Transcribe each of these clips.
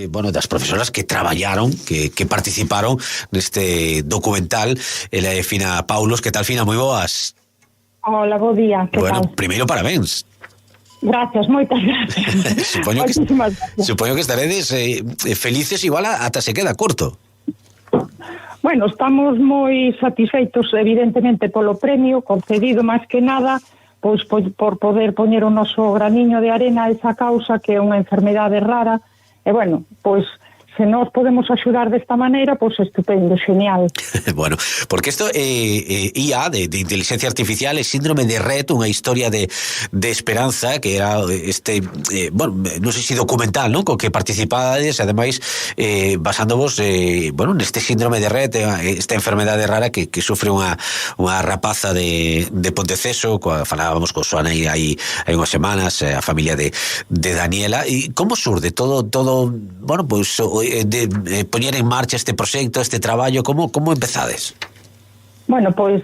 das profesoras que traballaron, que participaron neste documental, ela é Fina Paulos. Que tal, Fina? Moi boas. Hola, bo día, que Bueno, tal? primeiro, parabéns. Gracias, moitas gracias. Supoño que estaredes felices, igual ata se queda corto. Bueno, estamos moi satisfeitos, evidentemente, polo premio concedido, máis que nada, pois por poder poñer o noso graniño de arena a esa causa, que é unha enfermedade rara, e bueno, pois se nos podemos axudar desta maneira, pois estupendo, genial. Bueno, porque isto IA, de inteligencia artificial, é síndrome de Rett, unha historia de esperanza, que era non sei se documental, non? Co que participades, ademais, basándovos, neste síndrome de Rett, esta enfermedade rara que sufre unha rapaza de Ponteceso, falábamos con Xoana aí unhas semanas, a familia de Daniela. E como surde todo, bueno, pois, de poñer en marcha este proxecto, este traballo? Como empezades? Bueno, pois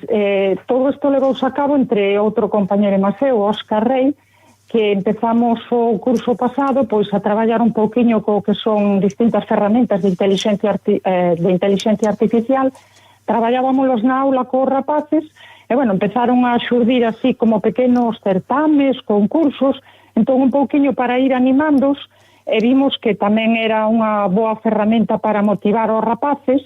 todo isto levouse a cabo entre outro compañero máis eu, Óscar Rey, que empezamos o curso pasado pois a traballar un pouquiño co que son distintas ferramentas de inteligencia artificial. Traballábamos na aula cos rapaces e, bueno, empezaron a xurdir así como pequenos certames, concursos, entón un pouquiño para ir animándos, e vimos que tamén era unha boa ferramenta para motivar os rapaces,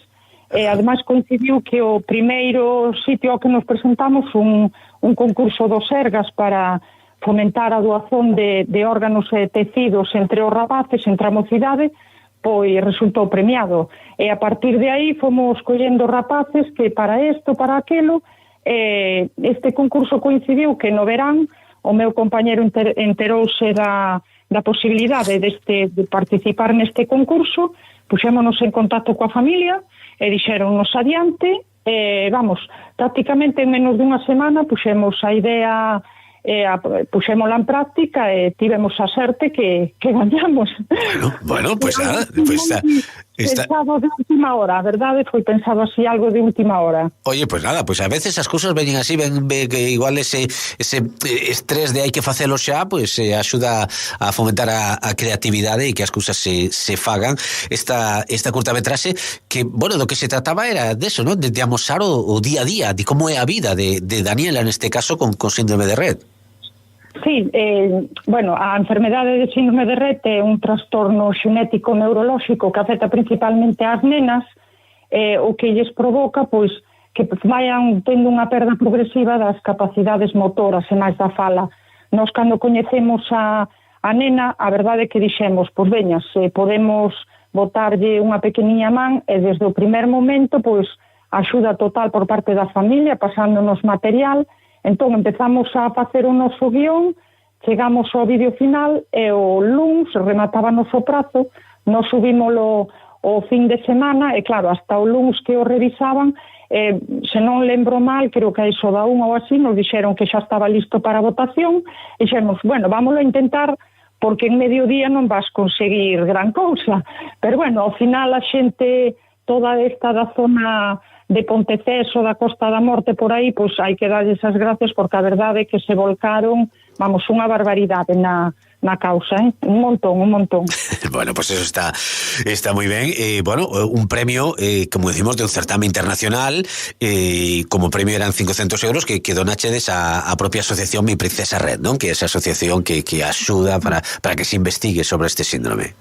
e ademais coincidiu que o primeiro sitio ao que nos presentamos, un concurso do Sergas para fomentar a doazón de órganos e tecidos entre os rapaces, entre a mocidade, pois resultou premiado. E a partir de aí fomos collendo rapaces que para isto, para aquelo, este concurso coincidiu que no verán o meu compañero enterouse da posibilidade de participar neste concurso, puxémonos en contacto coa familia e dixéronnos adiante, prácticamente en menos dunha semana puxemos a idea, puxémola en práctica e tivemos a sorte que gañamos. Bueno, pues nada, pensado de última hora, a verdade foi pensado así algo de última hora. Oye, pues nada, pues a veces as cousas veñen así, ven que igual ese estrés de hai que facelo xa, pues axuda a fomentar a creatividade e que as cousas se fagan. Esta curtametraxe que, bueno, do que se trataba era deso, ¿no? De amosar o día a día, de como é a vida de Daniela neste caso con síndrome de Rett. Sí, a enfermedade de síndrome de Rett é un trastorno xenético neurolóxico que afecta principalmente ás nenas, o que lles provoca, pois, que vayan tendo unha perda progresiva das capacidades motoras e máis da fala. Nós, cando coñecemos a nena, a verdade é que dixemos, pois veña, se podemos botarlle unha pequeniña man, e desde o primer momento, pois, axuda total por parte da familia, pasándonos material. Entón empezamos a facer o noso guión, chegamos ao vídeo final e o luns rematábanos o prazo, nos subímolo o fin de semana e claro, hasta o luns que o revisaban, se non lembro mal, creo que iso da 1 ou así, nos dixeron que xa estaba listo para votación e dixemos, bueno, vámoslo a intentar porque en mediodía non vas conseguir gran cousa, pero bueno, ao final a xente toda esta da zona de Ponteceso, da Costa da Morte, por aí, pois hai que darlles as gracias porque a verdade é que se volcaron, unha barbaridade na causa, un montón. Bueno, pues eso está muy bien. Un premio, como decimos, de un certame internacional, como premio eran 500 euros que donachedes a propia asociación Mi Princesa Rett, ¿no? Que é esa asociación que axuda para que se investigue sobre este síndrome.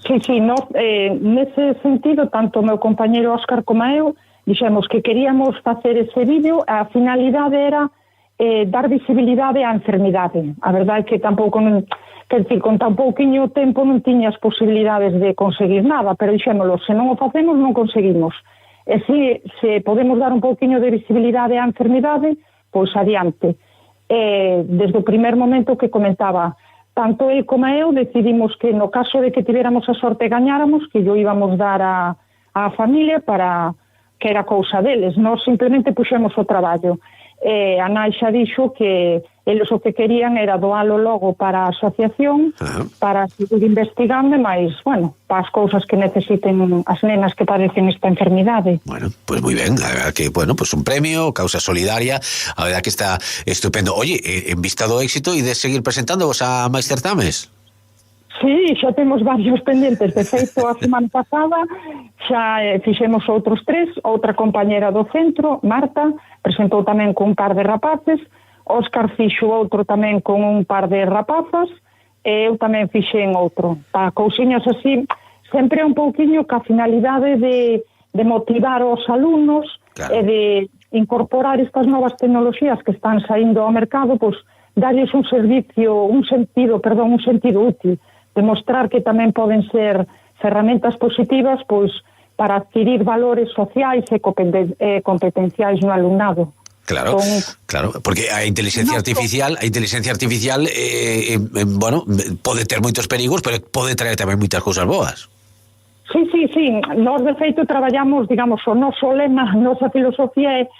Sí, nese sentido, tanto o meu compañero Óscar como eu, dixemos que queríamos facer ese vídeo, a finalidade era dar visibilidade á enfermidade. A verdade é que tampouco, con tan pouquiño tempo non tiñas posibilidades de conseguir nada, pero dixémolo, se non o facemos non conseguimos. E se podemos dar un pouquiño de visibilidade á enfermidade, pois adiante. Desde o primer momento que comentaba, tanto el como eu decidimos que no caso de que tivéramos a sorte e gañáramos, que yo íbamos dar á familia para que era cousa deles. Nós simplemente puxemos o traballo. A nai xa dixo que eles o que querían era doalo logo para a asociación, para seguir investigando, máis, para as cousas que necesiten as nenas que padecen esta enfermidade. Bueno, pues moi ben, a verdad que, pues un premio, causa solidaria, a verdad que está estupendo. Oye, en vista do éxito e de seguir presentándovos a máis certames? Sí, xa temos varios pendentes. De feito, a semana pasada xa fixemos outros 3, outra compañera do centro, Marta, presentou tamén con un par de rapaces, Óscar fixo outro tamén con un par de rapazas, e eu tamén fixen outro. Pa cousiñas así, sempre un pouquiño ca finalidade de motivar os alumnos, claro, e de incorporar estas novas tecnoloxías que están saindo ao mercado, pois darlles un sentido útil, demostrar que tamén poden ser ferramentas positivas pois para adquirir valores sociais e competenciais no alumnado. Claro, claro, porque a inteligencia artificial, bueno, pode ter moitos perigos, pero pode traer tamén moitas cousas boas. Sí, nós de feito traballamos, digamos, o noso lema, a nosa filosofía é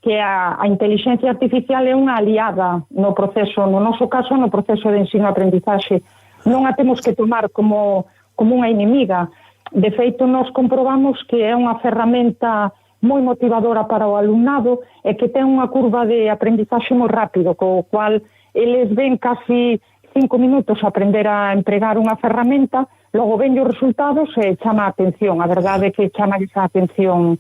que a inteligencia artificial é unha aliada no proceso, no noso caso, no proceso de ensino-aprendizaxe. Non a temos que tomar como unha inimiga. De feito, nós comprobamos que é unha ferramenta moi motivadora para o alumnado e que ten unha curva de aprendizaxe moi rápido, co cual eles ven casi 5 minutos aprender a empregar unha ferramenta, logo ven os resultados e chama a atención. A verdade é que chama esa atención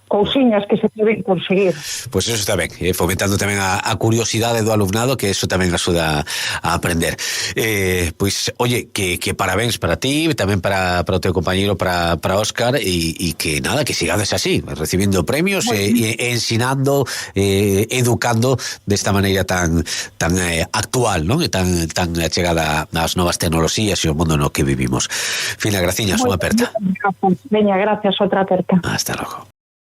cousiñas que se poden conseguir. Pois eso está ben, fomentando tamén a curiosidade do alumnado, que eso tamén axuda a aprender. Pois, oye, que parabéns para ti, tamén para o teu compañeiro, para Óscar, e que nada, que sigades así, recibindo premios e ensinando, educando desta maneira tan actual, non? E tan achegada ás novas tecnoloxías e o mundo no que vivimos. Fina, graciñas, unha aperta. Veña, gracias, outra aperta. Hasta logo.